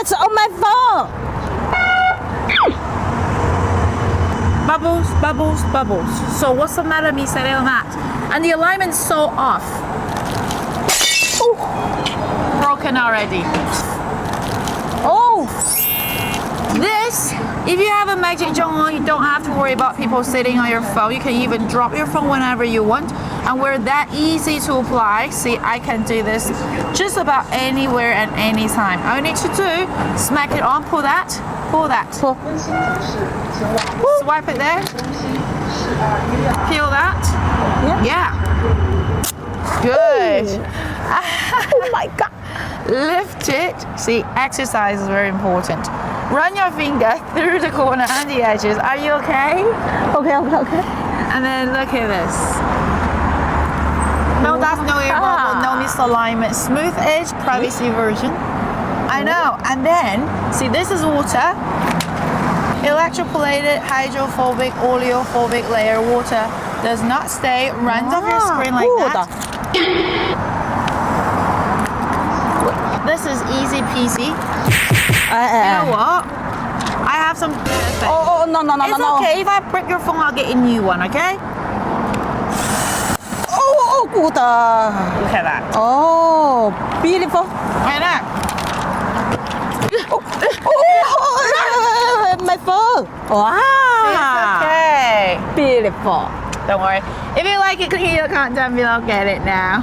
What's on my phone? Bubbles, bubbles, bubbles. So what's the matter me setting on that? And the alignment's so off. Ooh. Broken already. Oh, This, if you have a MagicJohn, you don't have to worry about people sitting on your phone. You can even drop your phone whenever you want. And we're that easy to apply. See, I can do this just about anywhere and anytime. All you need to do, smack it on, pull that, pull that. pull. Swipe it there. Peel that. Yeah. Good. Oh my God. Lift it. See, exercise is very important. Run your finger through the corner and the edges. Are you okay? Okay. And then look at this. No, that's no air bubble, no misalignment. Smooth edge, privacy version. I know. And then, see, this is water. Electroplated, hydrophobic, oleophobic layer water. Does not stay, runs off your screen like that. This is easy peasy. You know what? I have some perfect. Oh, no. It's okay. If I break your phone, I'll get a new one, okay? Oh, good. Look at that. Oh, beautiful. Right now. Oh, my phone. Wow. It's okay. Beautiful. Don't worry. If you like it, click your comment down below. Get it now.